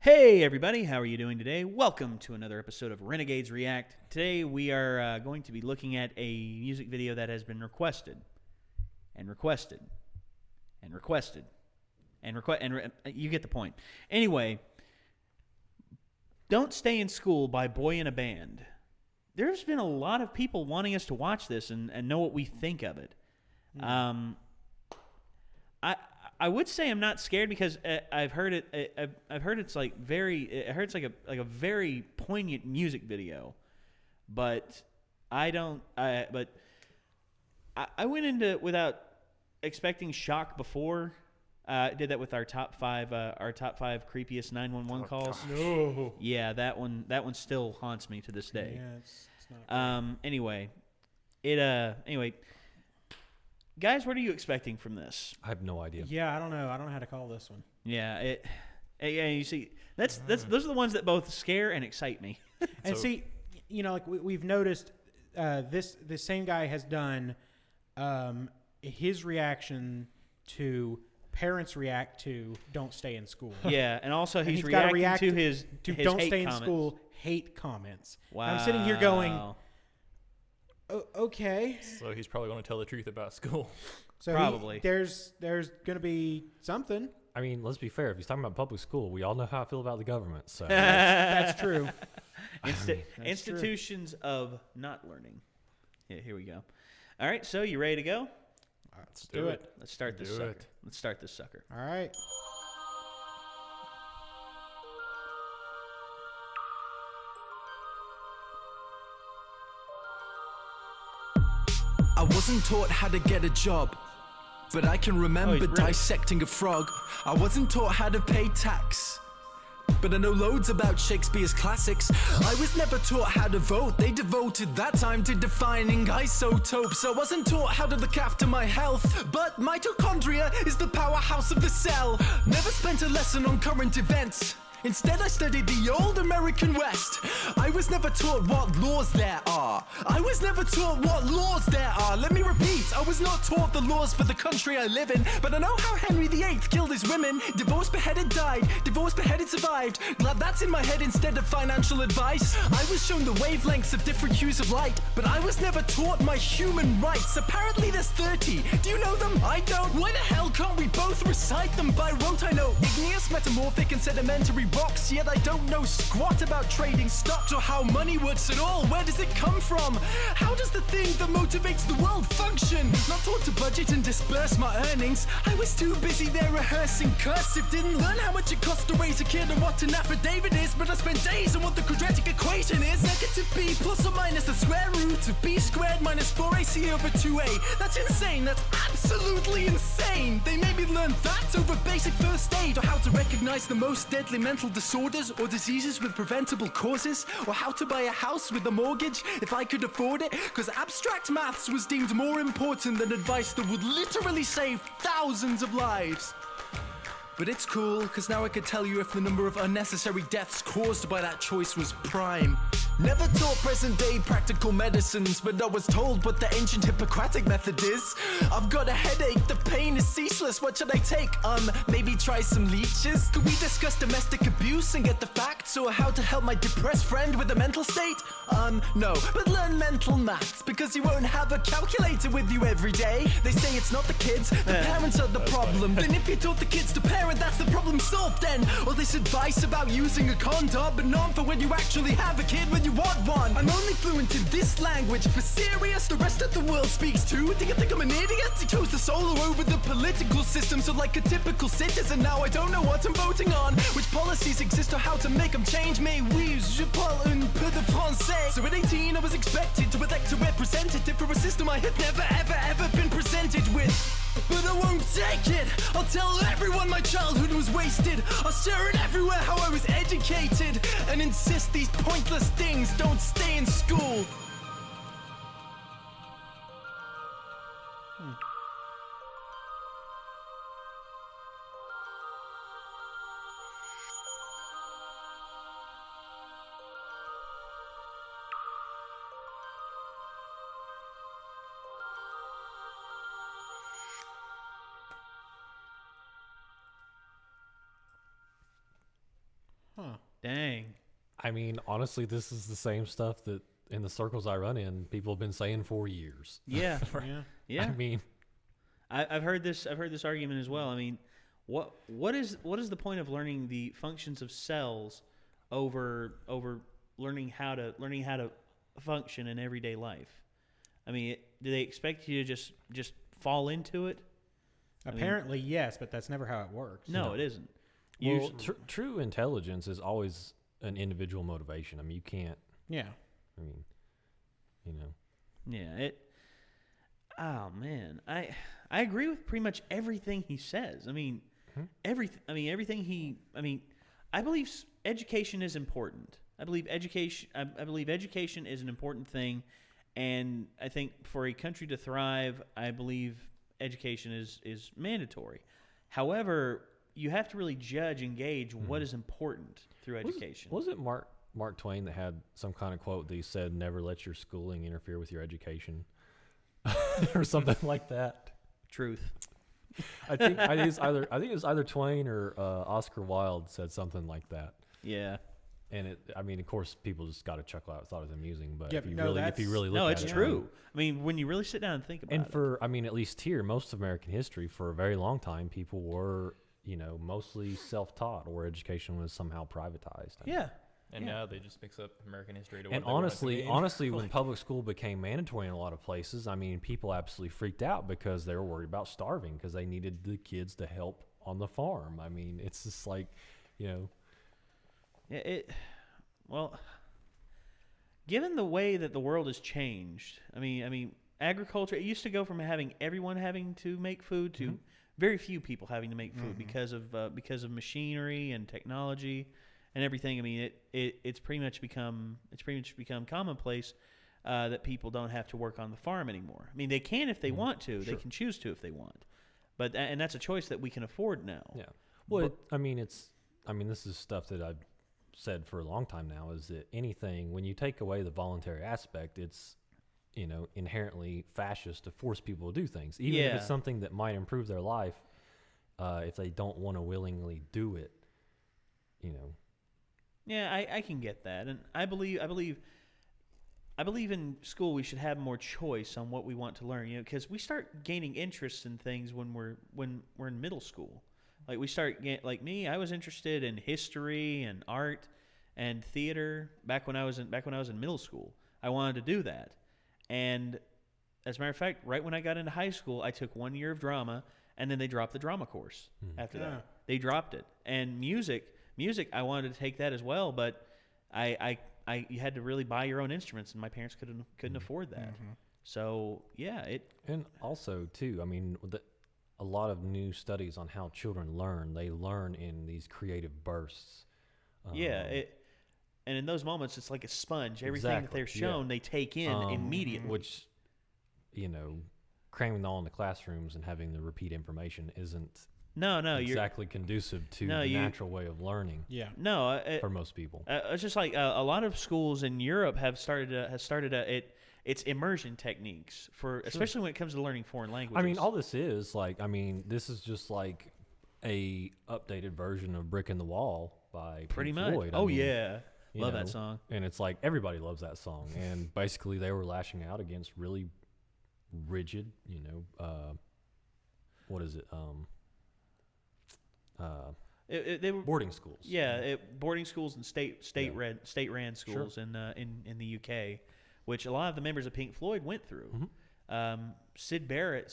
Hey everybody, how are you doing today? Welcome to another episode of Renegades React. Today we are going to be looking at a music video that has been requested, and requested, and requested, and you get the point. Anyway, Don't Stay in School by Boy in a Band. There's been a lot of people wanting us to watch this and know what we think of it. I would say I'm not scared because I've heard it. I've heard it's like very. I heard it's like a very poignant music video, but I don't. I went into it without expecting shock before. Did that with our top five creepiest 911 calls. No. Yeah, that one still haunts me to this day. Yeah, it's not. Anyway, guys, what are you expecting from this? I have no idea. Yeah, I don't know. I don't know how to call this one. Yeah, you see, those are the ones that both scare and excite me. And see, like we've noticed, this same guy has done his reaction to parents react to Don't Stay in School. Yeah, and also And he's gotta reacting react to his Don't hate Stay comments. in School hate comments. Wow. I'm sitting here going, okay. So he's probably going to tell the truth about school. So Probably. there's going to be something. I mean, let's be fair. If he's talking about public school, we all know how I feel about the government. So That's true. Institutions of not learning. Yeah, here we go. All right, so you ready to go? Let's do it. Let's start this Do sucker. it. Let's start this sucker. All right. I wasn't taught how to get a job, but I can remember British. dissecting a frog. I wasn't taught how to pay tax, but I know loads about Shakespeare's classics. I was never taught how to vote. They devoted that time to defining isotopes. I wasn't taught how to look after my health, but mitochondria is the powerhouse of the cell. Never spent a lesson on current events. Instead, I studied the old American West. I was never taught what laws there are. I was never taught what laws there are. Let me repeat, I was not taught the laws for the country I live in, but I know how Henry VIII killed his women. Divorced, beheaded, died. Divorced, beheaded, survived. Glad that's in my head instead of financial advice. I was shown the wavelengths of different hues of light, but I was never taught my human rights. Apparently there's 30. Do you know them? I don't. Why the hell can't we both recite them by rote? I know igneous, metamorphic, and sedimentary rocks, yet I don't know squat about trading stocks or how money works at all. Where does it come from? How does the thing that motivates the world function? Not taught to budget and disperse my earnings. I was too busy there rehearsing cursive. Didn't learn how much it costs to raise a kid and what an affidavit is, but I spent days on what the quadratic equation is. Negative b plus or minus the square root of b squared minus 4ac over 2a. That's insane. That's absolutely insane. They made me learn that over basic first aid, or how to recognize the most deadly mental disorders or diseases with preventable causes, or how to buy a house with a mortgage if I could afford it, because abstract maths was deemed more important than advice that would literally save thousands of lives. But it's cool, because now I could tell you if the number of unnecessary deaths caused by that choice was prime. Never taught present-day practical medicines, but I was told what the ancient Hippocratic method is. I've got a headache, the pain is ceaseless, what should I take? Maybe try some leeches? Could we discuss domestic abuse and get the facts, or how to help my depressed friend with a mental state? No, but learn mental maths, because you won't have a calculator with you every day. They say it's not the kids, the parents are the problem. Then if you taught the kids to parent, that's the problem solved then. All this advice about using a condom, but not for when you actually have a kid when you want one. I'm only fluent in this language, for serious, the rest of the world speaks too. Do you think I'm an idiot? He chose the solo over the political system, so like a typical citizen, now I don't know what I'm voting on. Which policies exist or how to make them change. Mais oui, je parle un peu de français. So at 18 I was expected to elect a representative for a system I had never ever been presented with. But I won't take it. I'll tell everyone my childhood was wasted. I'll share it everywhere how I was educated, and insist these pointless things don't stay in school. I mean, honestly, this is the same stuff that in the circles I run in, people have been saying for years. Yeah, Yeah. yeah. I mean, I've heard this argument as well. I mean, what is the point of learning the functions of cells over learning how to function in everyday life? I mean, do they expect you to just fall into it? Apparently, yes, but that's never how it works. No, it isn't. well, true intelligence is always an individual motivation. I mean, you can't. Yeah. I mean, you know. Yeah. Oh man, I agree with pretty much everything he says. I mean, everything he. I mean, I believe education is important. I believe education. I believe education is an important thing, and I think for a country to thrive, I believe education is mandatory. However, you have to really judge and gauge what is important through education. Was it Mark Twain that had some kind of quote that he said, "Never let your schooling interfere with your education," or something like that? Truth. I think it was either Twain or Oscar Wilde said something like that. Yeah. And I mean, of course, people just got to chuckle out. Thought it was amusing, but Yeah, if you no, really look No, at it's it, true. I mean, when you really sit down and think about And it. for, I mean, at least here, most of American history, for a very long time, people were, mostly self-taught, or education was somehow privatized. I mean, Yeah. And Yeah. now they just mix up American history to what And they want it to honestly, mean. when public school became mandatory in a lot of places, I mean, people absolutely freaked out because they were worried about starving because they needed the kids to help on the farm. I mean, it's just like, Yeah, well, given the way that the world has changed, I mean, agriculture, it used to go from everyone having to make food to very few people having to make food because of machinery and technology and everything. I mean, it's pretty much become commonplace that people don't have to work on the farm anymore. I mean, they can if they want to. They can choose to if they want. But and that's a choice that we can afford now. yeah. Well, this is stuff that I've said for a long time now, is that anything, when you take away the voluntary aspect, it's, inherently fascist to force people to do things, even if it's something that might improve their life, if they don't want to willingly do it, Yeah, I can get that, and I believe in school we should have more choice on what we want to learn. Because we start gaining interest in things when we're in middle school. Like we start like me, I was interested in history and art and theater back when I was in middle school. I wanted to do that, and as a matter of fact, right when I got into high school, I took 1 year of drama, and then they dropped the drama course after that. They dropped it, and music. I wanted to take that as well, but you had to really buy your own instruments, and my parents couldn't afford that. So yeah, and also too, I mean, a lot of new studies on how children learn. They learn in these creative bursts. And in those moments, it's like a sponge. Everything that they're shown, they take in immediately. Which, cramming them all into classrooms and having to repeat information isn't exactly conducive to the natural way of learning. Yeah. No, for most people, it's just like a lot of schools in Europe have started it's immersion techniques especially when it comes to learning foreign languages. I mean, all this is this is just like a updated version of "Brick in the Wall" by pretty Pink much. Floyd. Love that song. And it's like everybody loves that song. And basically, they were lashing out against really rigid, what is it? They were boarding schools. Yeah, boarding schools and state-ran schools in the UK, which a lot of the members of Pink Floyd went through. Sid Barrett,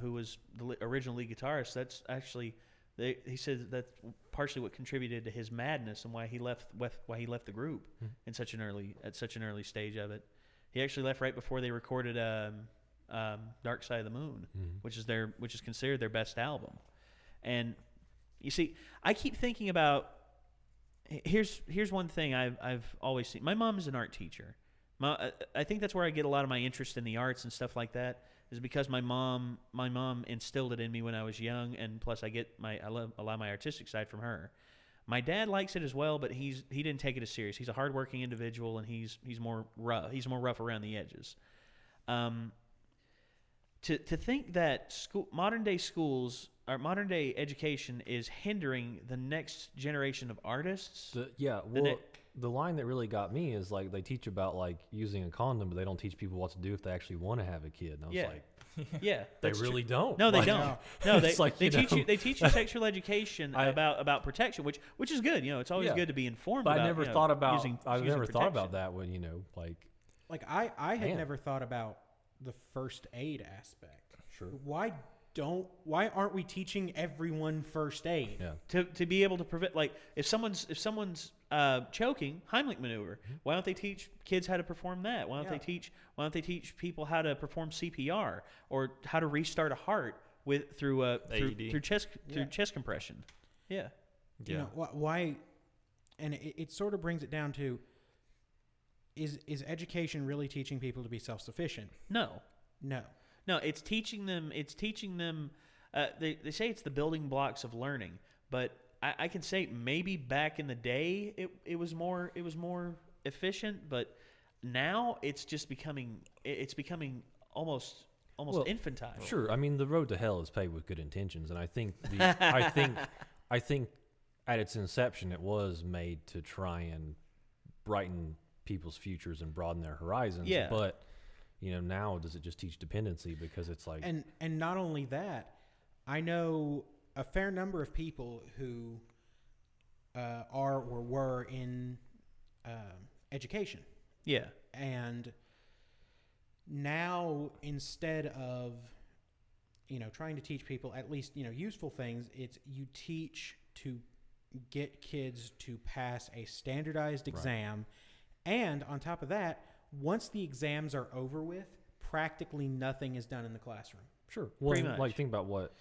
who was the original lead guitarist, that's actually he said that's partially what contributed to his madness and why he left the group at such an early stage of it. He actually left right before they recorded Dark Side of the Moon, which is considered their best album. And you see, I keep thinking about here's one thing I've always seen. My mom is an art teacher. I think that's where I get a lot of my interest in the arts and stuff like that, is because my mom instilled it in me when I was young, and plus I love a lot of my artistic side from her. My dad likes it as well, but he didn't take it as serious. He's a hardworking individual, and he's more rough. He's more rough around the edges. To think that modern day schools or modern day education is hindering the next generation of artists. the line that really got me is like they teach about like using a condom, but they don't teach people what to do if they actually want to have a kid. And I was Yeah. like, Yeah, they that's really true. don't. No, they Like, don't. No, they It's like, they you teach know. you they teach you sexual education I- about protection, which is good. You know, it's always Yeah. good to be informed. But about, I never you know, thought about. using I've using never thought about protection. that when like I had Man. never thought about the first aid aspect. Sure. Why aren't we teaching everyone first aid? Yeah. To be able to prevent, like if someone's choking, Heimlich maneuver. Why don't they teach kids how to perform that? Why don't they teach people how to perform CPR or how to restart a heart through AED. chest compression? Yeah. You know, why? And it sort of brings it down to: is education really teaching people to be self-sufficient? No. No. It's teaching them. They say it's the building blocks of learning, but I can say maybe back in the day it was more efficient, but now it's just becoming almost Well, infantile. Sure. I mean, the road to hell is paved with good intentions, and I think I think at its inception it was made to try and brighten people's futures and broaden their horizons. Yeah. But now does it just teach dependency because it's like And not only that, I know a fair number of people who are or were in education. Yeah. And now instead of trying to teach people at least useful things, it's you teach to get kids to pass a standardized exam, and on top of that, once the exams are over with, practically nothing is done in the classroom. Sure. Well, Pretty much. like think about what,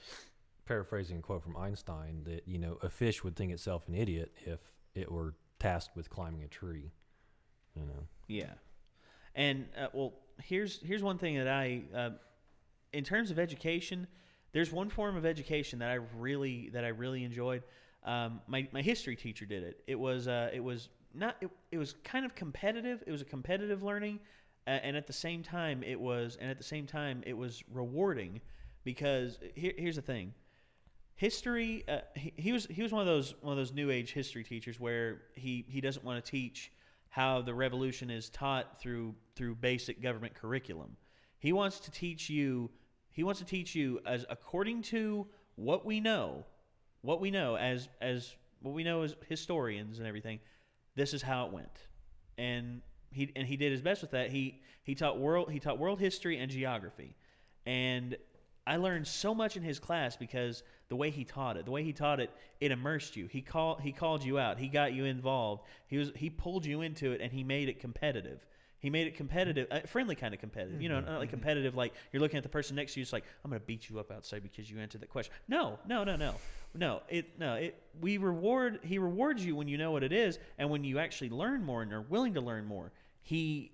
paraphrasing a quote from Einstein, that a fish would think itself an idiot if it were tasked with climbing a tree. Yeah. And well, here's one thing that I in terms of education, there's one form of education that I really enjoyed. My history teacher did it. It was kind of competitive. It was a competitive learning, and at the same time it was rewarding, because here's the thing. History. He was one of those new age history teachers where he doesn't want to teach how the revolution is taught through basic government curriculum. He wants to teach you as according to what we know as historians and everything. This is how it went, and he did his best with that. He taught world history and geography, and I learned so much in his class because the way he taught it, it immersed you. He called you out. He got you involved. He pulled you into it, and he made it competitive. He made it competitive, friendly kind of competitive. Not like competitive like you're looking at the person next to you. It's like, I'm going to beat you up outside because you answered that question. No. He rewards you when you know what it is, and when you actually learn more and are willing to learn more. And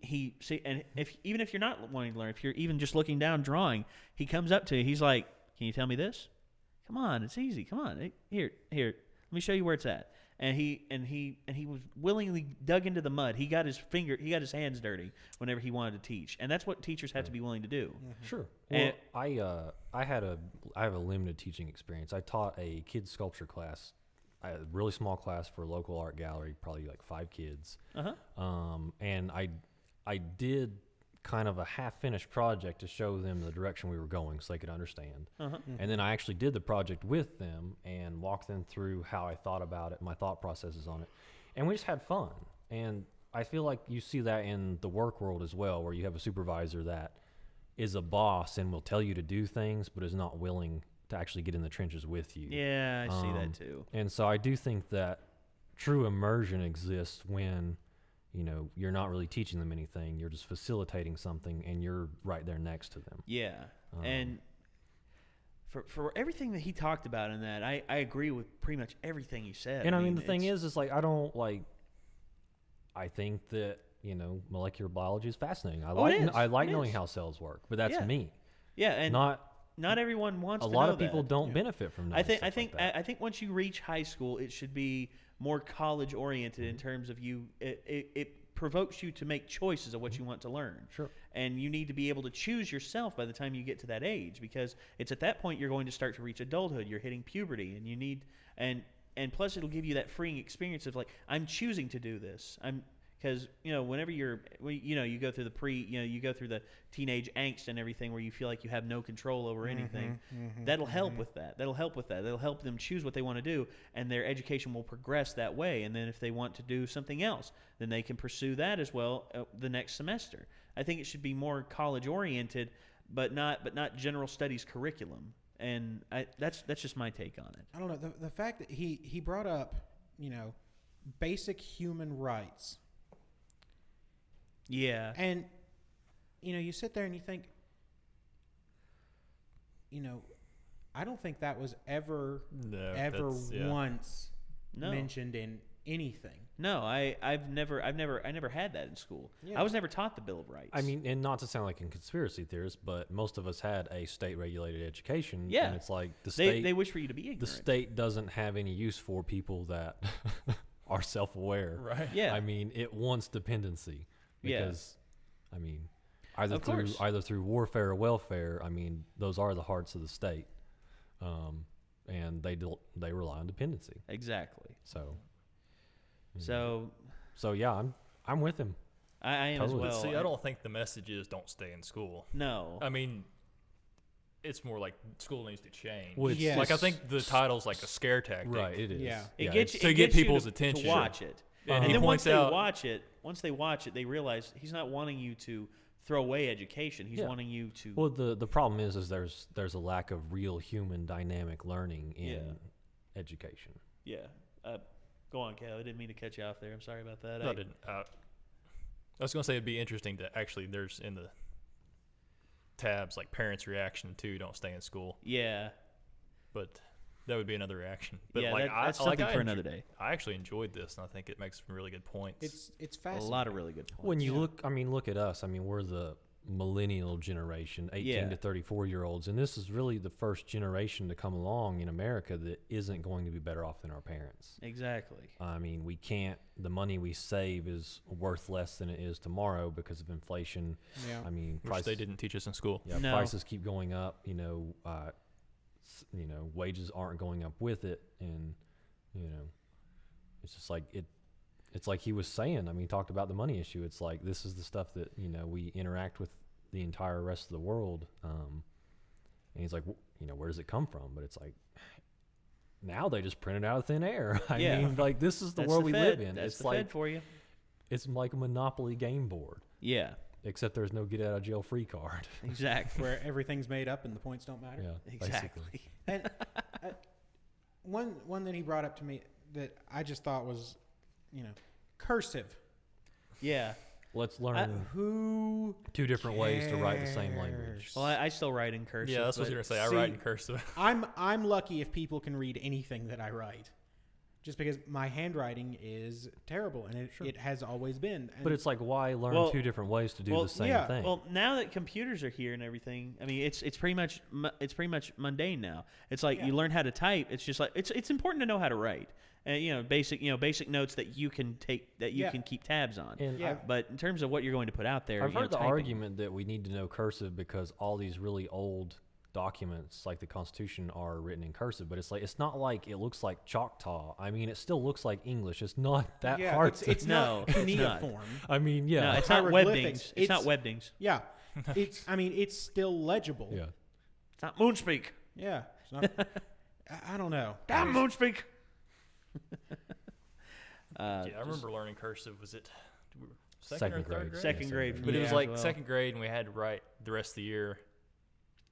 even if you're not wanting to learn, if you're even just looking down drawing, he comes up to you. He's like, "Can you tell me this? Come on, it's easy. Come on, here. Let me show you where it's at." And he was willingly dug into the mud. He got his hands dirty whenever he wanted to teach, and that's what teachers have to be willing to do. Sure. And- Well, I have a limited teaching experience. I taught a kids sculpture class, a really small class for a local art gallery, probably like 5 kids. And I did kind of a half-finished project to show them the direction we were going so they could understand. And then I actually did the project with them and walked them through how I thought about it, my thought processes on it. And we just had fun. And I feel like you see that in the work world as well, where you have a supervisor that is a boss and will tell you to do things but is not willing to actually get in the trenches with you. Yeah, I see that too. And so I do think that true immersion exists when you're not really teaching them anything. You're just facilitating something, and you're right there next to them. Yeah, and for everything that he talked about in that, I agree with pretty much everything he said. And I mean the thing is like I think that molecular biology is fascinating. I like knowing how cells work, but that's me. Yeah, and not everyone wants. A to lot know of people that. don't benefit from that. I think once you reach high school, it should be more college oriented in terms of it provokes you to make choices of what you want to learn. Sure. And you need to be able to choose yourself by the time you get to that age, because it's at that point you're going to start to reach adulthood. You're hitting puberty, and you need, and and plus it'll give you that freeing experience of like, I'm choosing to do this. Because whenever you go through you go through the teenage angst and everything where you feel like you have no control over anything. That'll help with that. That'll help them choose what they want to do, and their education will progress that way. And then if they want to do something else, then they can pursue that as well the next semester. I think it should be more college oriented, but not general studies curriculum. And that's just my take on it. I don't know, the fact that he brought up basic human rights. Yeah. And, you sit there and you think, I don't think that was ever once mentioned in anything. No, I've never had that in school. Yeah. I was never taught the Bill of Rights. I mean, and not to sound like a conspiracy theorist, but most of us had a state-regulated education. Yeah. And it's like the state... They wish for you to be ignorant. The state doesn't have any use for people that are self-aware. Right. Yeah. I mean, it wants dependency. Because, I mean, either through warfare or welfare, I mean, those are the hearts of the state. And they rely on dependency. Exactly. So yeah, I'm with him. I am Totally. as well. See, I don't think the message is don't stay in school. No. I mean, it's more like school needs to change. Which- Yes. Like I think the title's like a scare tactic. Right, it is. Yeah. It Yeah, gets it's- to it get gets you people's to attention. watch it. And And he then once points they out, watch it, they realize he's not wanting you to throw away education. He's Yeah. wanting you to. Well, the problem is there's a lack of real human dynamic learning in education. Yeah. Go on, Cal. I didn't mean to cut you off there. I'm sorry about that. No, I didn't. I was going to say it'd be interesting to actually, there's in the tabs like parents' reaction to don't stay in school, Yeah. but that would be another reaction. But Yeah, like that's I something for another day. I actually enjoyed this, and I think it makes some really good points. It's A fascinating. lot of really good points. When you look at us, I mean, we're the millennial generation, 18 to 34-year-olds, and this is really the first generation to come along in America that isn't going to be better off than our parents. Exactly. I mean, the money we save is worth less than it is tomorrow because of inflation. Yeah. I mean, which they didn't teach us in school. Yeah, No. prices keep going up. Wages aren't going up with it, and it's just like it. It's like he was saying. I mean, he talked about the money issue. It's like this is the stuff that we interact with the entire rest of the world. And he's like, where does it come from? But it's like now they just print it out of thin air. I mean, like this is the That's world the we Fed. live in. That's It's the like Fed for you. it's like a Monopoly game board, Yeah. except there's no get out of jail free card. Exactly. Where everything's made up and the points don't matter. Yeah, Exactly. basically. And one that he brought up to me that I just thought was, cursive. Yeah. Let's learn Who 2 different ways to write the same language. cares? Well, I still write in cursive. Yeah, that's what I but- was going to say. I See, write in cursive. I'm lucky if people can read anything that I write, just because my handwriting is terrible and it has always been. And But it's like, why learn Well- 2 different ways to do well, the same yeah, thing? Well, now that computers are here and everything, I mean, it's pretty much mundane now. It's like you learn how to type. It's just like it's important to know how to write. Basic notes that you can take that you Yeah. can keep tabs on. And yeah. But in terms of what you're going to put out there, I've heard the typing- argument that we need to know cursive because all these really old documents, like the Constitution, are written in cursive. But it's not like it looks like Choctaw. I mean, it still looks like English. It's not that yeah, hard. it's No, not it's cuneiform. I mean, No, yeah, it's not Hieroglyphics. Webdings. It's not Webdings. Yeah, it's still legible. yeah. It's not Moonspeak. Yeah. It's not, I don't know. Damn Moonspeak. Yeah, I remember learning cursive. Was it Second or third grade. Second grade. But it was Yeah. like Well. second grade, and we had to write the rest of the year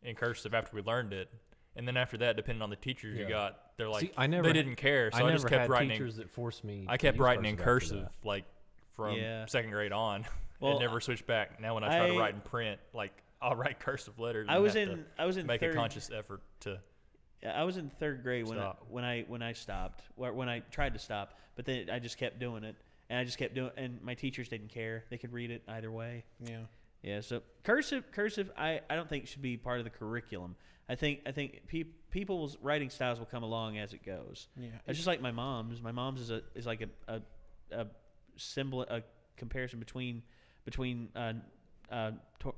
in cursive after we learned it. And then after that, depending on the teachers Yeah. you got, they're like, See, I never they had- didn't care. So I I, never just kept had writing. teachers that forced me. I to kept use writing in after cursive that. like from Yeah. second grade on, Well, and never switched back. Now when I try to I- write in print, like I'll write cursive letters. I and was have to in make third. a conscious effort to. I was in third grade Stop. when I stopped. When I tried to stop, but then I just kept doing it, and I just kept doing. And my teachers didn't care; they could read it either way. Yeah. Yeah. So cursive, I don't think should be part of the curriculum. I think people's writing styles will come along as it goes. Yeah. It's just like my mom's. My mom's is like a symbol, a comparison between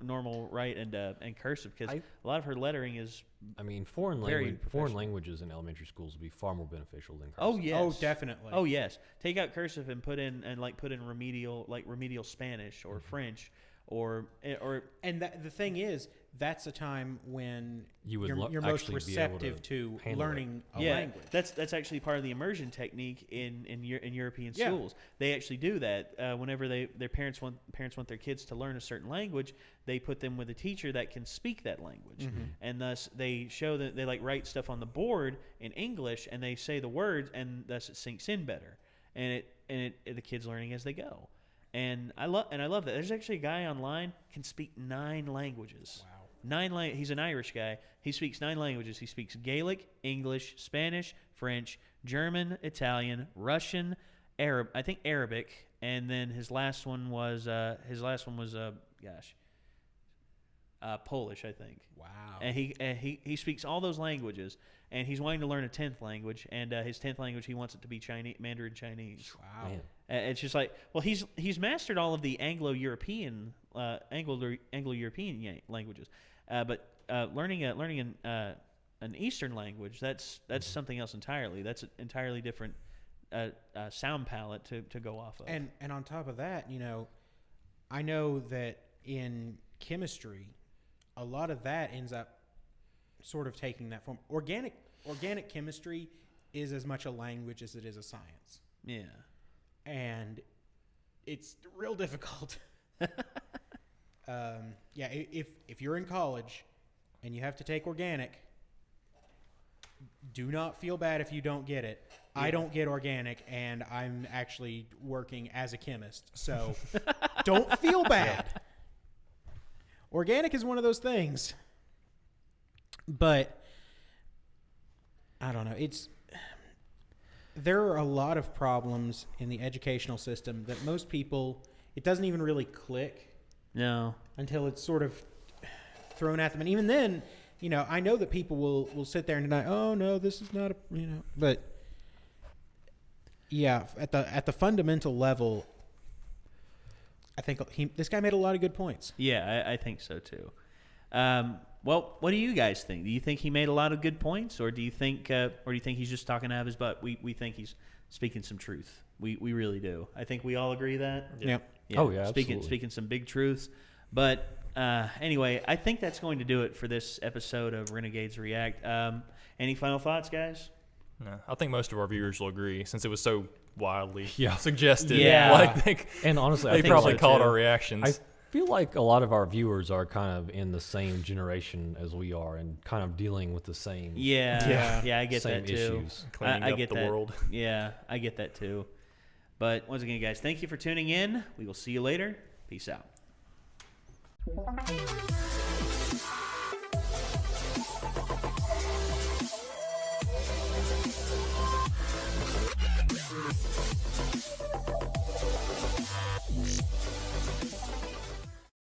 normal write and cursive, because I- a lot of her lettering is. I mean, foreign Very foreign professional. languages in elementary schools would be far more beneficial than cursive. Oh yes. Oh, definitely. Oh yes. Take out cursive and put in remedial Spanish or French or And the thing is, that's a time when You would you're most actually be able receptive to handle it. learning a yeah, language. that's actually part of the immersion technique in European Yeah. schools. They actually do that whenever their parents want their kids to learn a certain language. They put them with a teacher that can speak that language, and thus they show that they write stuff on the board in English, and they say the words, and thus it sinks in better, and the kids learning as they go. And I love that. There's actually a guy online can speak 9 languages. Wow. He's an Irish guy. He speaks 9 languages. He speaks Gaelic, English, Spanish, French, German, Italian, Russian, Arabic, and then his last one was Polish, I think. Wow. And he speaks all those languages, and he's wanting to learn a 10th language, and his 10th language he wants it to be Mandarin Chinese. Wow. Man. It's just like, well, he's mastered all of the Anglo-European languages, but learning an Eastern language, that's something else entirely. That's an entirely different sound palette to go off of. And on top of that, I know that in chemistry, a lot of that ends up sort of taking that form. Organic chemistry is as much a language as it is a science. Yeah. And it's real difficult. If you're in college and you have to take organic, do not feel bad if you don't get it. Yeah. I don't get organic, and I'm actually working as a chemist, so don't feel bad. Organic is one of those things. But I don't know. There are a lot of problems in the educational system that most people, it doesn't even really click. No. Until it's sort of thrown at them. And even then, I know that people will sit there and deny, oh, no, this is not but yeah, at the fundamental level, I think this guy made a lot of good points. Yeah, I think so too. Well, what do you guys think? Do you think he made a lot of good points, or do you think he's just talking out of his butt? We think he's speaking some truth. We really do. I think we all agree that. Yeah. Yeah. Oh, yeah, speaking some big truths. But anyway, I think that's going to do it for this episode of Renegades React. Any final thoughts, guys? No, I think most of our viewers will agree, since it was so wildly Yeah. suggested. Yeah. And honestly, I they think probably so, called too. our reactions. I feel like a lot of our viewers are kind of in the same generation as we are, and kind of dealing with the same Yeah. I get same that too. issues. Cleaning I up get the that. world. Yeah, I get that too. But once again, guys, thank you for tuning in. We will see you later. Peace out.